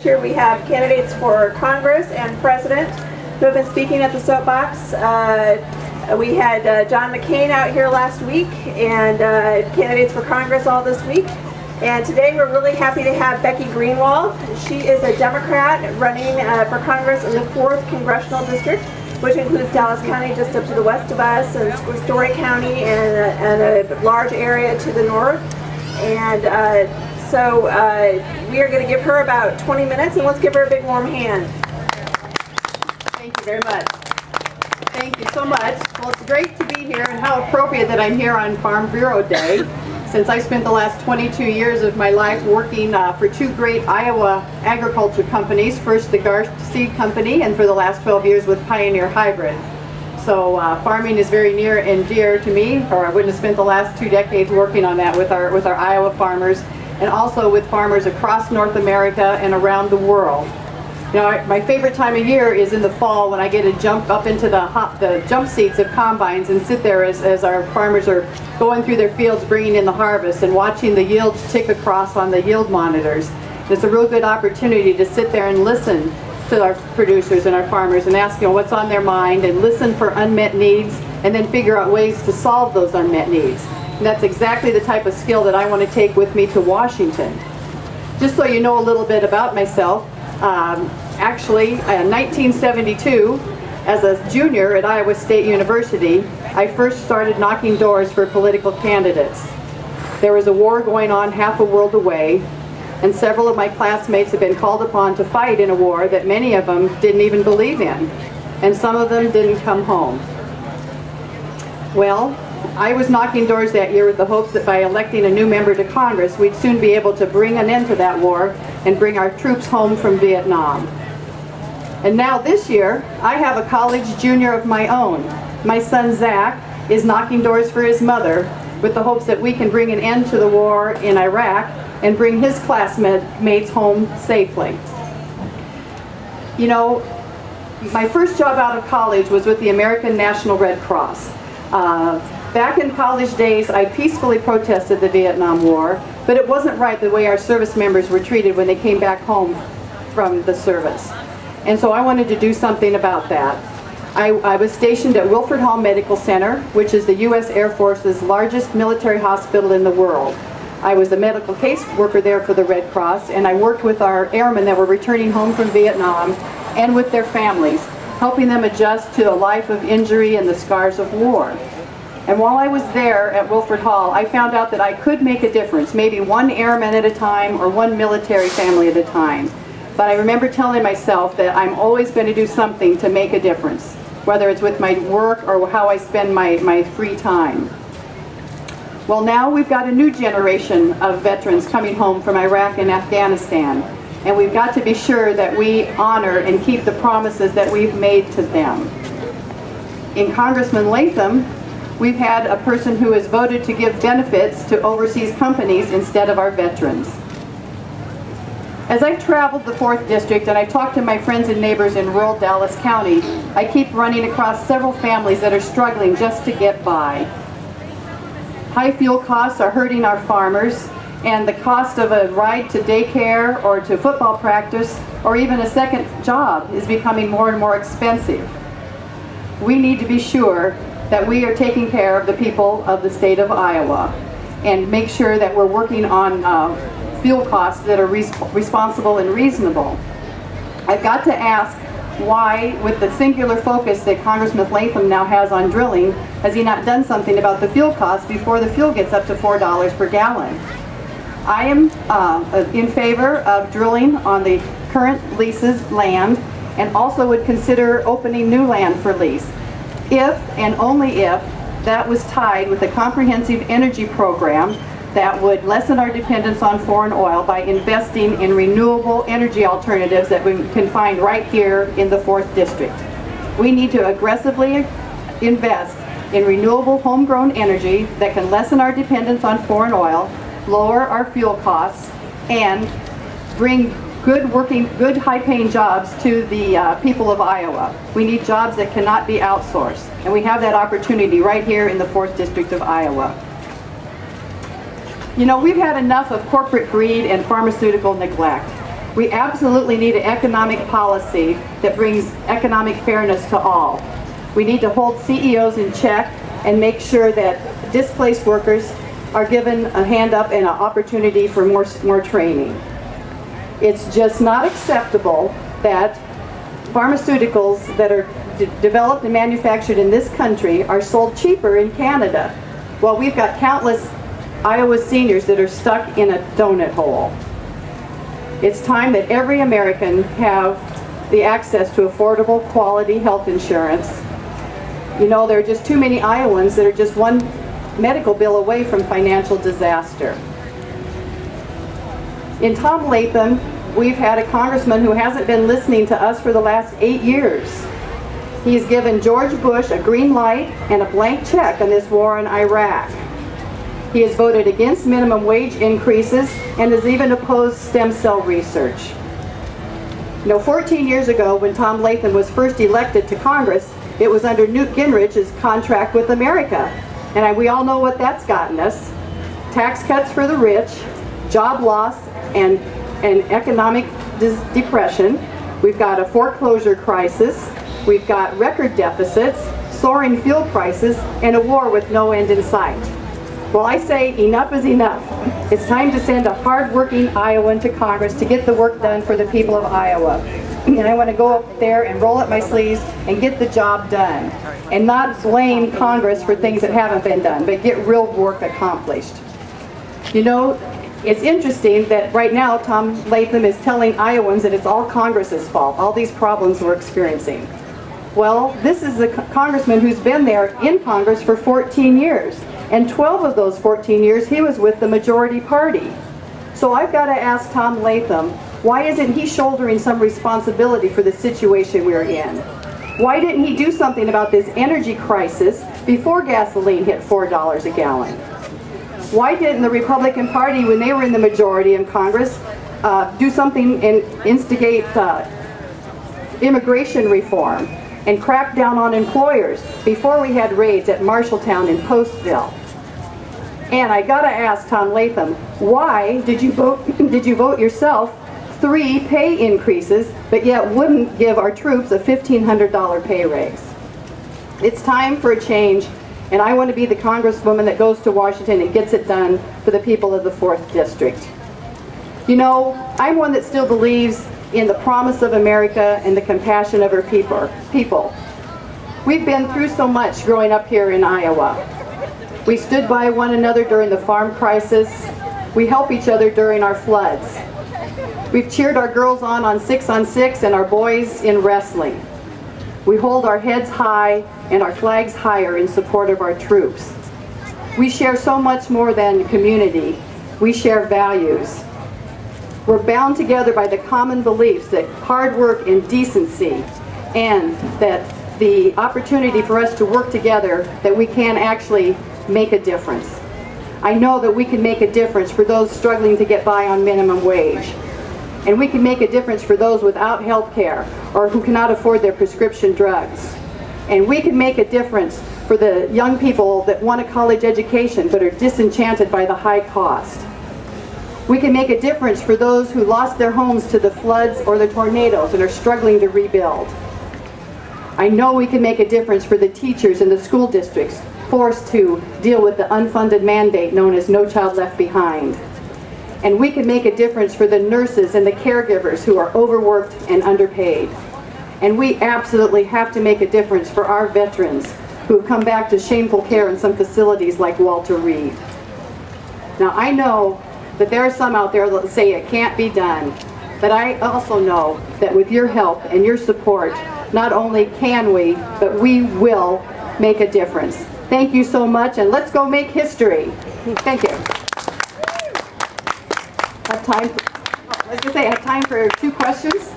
Here we have candidates for Congress and President who have been speaking at the soapbox. We had John McCain out here last week, and candidates for Congress all this week. And today we're really happy to have Becky Greenwald. She is a Democrat running for Congress in the 4th Congressional District, which includes Dallas County just up to the west of us, and Story County, and a large area to the north. And so we are going to give her about 20 minutes, and let's give her a big warm hand. Thank you very much. Thank you so much. Well, it's great to be here, and how appropriate that I'm here on Farm Bureau Day, since I spent the last 22 years of my life working for 2 great Iowa agriculture companies, first the Garst Seed Company, and for the last 12 years with Pioneer Hybrid. So farming is very near and dear to me, or I wouldn't have spent the last 2 decades working on that with our Iowa farmers, and also with farmers across North America and around the world. You know, my favorite time of year is in the fall, when I get to jump up into the jump seats of combines and sit there as our farmers are going through their fields bringing in the harvest and watching the yields tick across on the yield monitors. It's a real good opportunity to sit there and listen to our producers and our farmers and ask, what's on their mind, and listen for unmet needs, and then figure out ways to solve those unmet needs. And that's exactly the type of skill that I want to take with me to Washington. Just so you know a little bit about myself, actually in 1972, as a junior at Iowa State University, I first started knocking doors for political candidates. There was a war going on half a world away, and several of my classmates had been called upon to fight in a war that many of them didn't even believe in, and some of them didn't come home. Well, I was knocking doors that year with the hopes that by electing a new member to Congress, we'd soon be able to bring an end to that war and bring our troops home from Vietnam. And now this year, I have a college junior of my own. My son Zach is knocking doors for his mother with the hopes that we can bring an end to the war in Iraq and bring his classmates home safely. You know, my first job out of college was with the American National Red Cross. Back in college days, I peacefully protested the Vietnam War, but it wasn't right the way our service members were treated when they came back home from the service. And so I wanted to do something about that. I was stationed at Wilford Hall Medical Center, which is the U.S. Air Force's largest military hospital in the world. I was a medical case worker there for the Red Cross, and I worked with our airmen that were returning home from Vietnam and with their families, helping them adjust to a life of injury and the scars of war. And while I was there at Wilford Hall, I found out that I could make a difference, maybe 1 airman at a time or 1 military family at a time. But I remember telling myself that I'm always going to do something to make a difference, whether it's with my work or how I spend my free time. Well, now we've got a new generation of veterans coming home from Iraq and Afghanistan, and we've got to be sure that we honor and keep the promises that we've made to them. In Congressman Latham, we've had a person who has voted to give benefits to overseas companies instead of our veterans. As I've traveled the 4th District and I talked to my friends and neighbors in rural Dallas County, I keep running across several families that are struggling just to get by. High fuel costs are hurting our farmers, and the cost of a ride to daycare or to football practice or even a second job is becoming more and more expensive. We need to be sure that we are taking care of the people of the state of Iowa and make sure that we're working on fuel costs that are responsible and reasonable. I've got to ask why, with the singular focus that Congressman Latham now has on drilling, has he not done something about the fuel costs before the fuel gets up to $4 per gallon? I am in favor of drilling on the current leases land, and also would consider opening new land for lease, if and only if that was tied with a comprehensive energy program that would lessen our dependence on foreign oil by investing in renewable energy alternatives that we can find right here in the 4th District. We need to aggressively invest in renewable homegrown energy that can lessen our dependence on foreign oil, lower our fuel costs, and bring good high-paying jobs to the people of Iowa. We need jobs that cannot be outsourced, and we have that opportunity right here in the 4th District of Iowa. You know, we've had enough of corporate greed and pharmaceutical neglect. We absolutely need an economic policy that brings economic fairness to all. We need to hold CEOs in check and make sure that displaced workers are given a hand up and an opportunity for more training. It's just not acceptable that pharmaceuticals that are developed and manufactured in this country are sold cheaper in Canada, while we've got countless Iowa seniors that are stuck in a donut hole. It's time that every American have the access to affordable, quality health insurance. You know, there are just too many Iowans that are just one medical bill away from financial disaster. In Tom Latham, we've had a congressman who hasn't been listening to us for the last 8 years. He's given George Bush a green light and a blank check on this war in Iraq. He has voted against minimum wage increases and has even opposed stem cell research. You know, 14 years ago, when Tom Latham was first elected to Congress, it was under Newt Gingrich's contract with America. And we all know what that's gotten us. Tax cuts for the rich, job loss, and economic depression. We've got a foreclosure crisis. We've got record deficits, soaring fuel prices, and a war with no end in sight. Well, I say enough is enough. It's time to send a hard-working Iowan to Congress to get the work done for the people of Iowa. And I want to go up there and roll up my sleeves and get the job done. And not blame Congress for things that haven't been done, but get real work accomplished. You know, it's interesting that right now Tom Latham is telling Iowans that it's all Congress's fault, all these problems we're experiencing. Well, this is a congressman who's been there in Congress for 14 years. And 12 of those 14 years, he was with the majority party. So I've got to ask Tom Latham, why isn't he shouldering some responsibility for the situation we're in? Why didn't he do something about this energy crisis before gasoline hit $4 a gallon? Why didn't the Republican Party, when they were in the majority in Congress, do something and instigate immigration reform and crack down on employers before we had raids at Marshalltown and Postville? And I gotta ask Tom Latham, why did you vote yourself 3 pay increases, but yet wouldn't give our troops a $1,500 pay raise? It's time for a change, and I want to be the congresswoman that goes to Washington and gets it done for the people of the 4th District. You know, I'm one that still believes in the promise of America and the compassion of her people. We've been through so much growing up here in Iowa. We stood by one another during the farm crisis. We help each other during our floods. We've cheered our girls on 6-on-6 and our boys in wrestling. We hold our heads high and our flags higher in support of our troops. We share so much more than community. We share values. We're bound together by the common beliefs that hard work and decency, and that the opportunity for us to work together, that we can actually make a difference. I know that we can make a difference for those struggling to get by on minimum wage. And we can make a difference for those without health care or who cannot afford their prescription drugs. And we can make a difference for the young people that want a college education but are disenchanted by the high cost. We can make a difference for those who lost their homes to the floods or the tornadoes and are struggling to rebuild. I know we can make a difference for the teachers in the school districts forced to deal with the unfunded mandate known as No Child Left Behind. And we can make a difference for the nurses and the caregivers who are overworked and underpaid. And we absolutely have to make a difference for our veterans who have come back to shameful care in some facilities like Walter Reed. Now, I know that there are some out there that say it can't be done, but I also know that with your help and your support, not only can we, but we will make a difference. Thank you so much, and let's go make history. Thank you. I have time for 2 questions.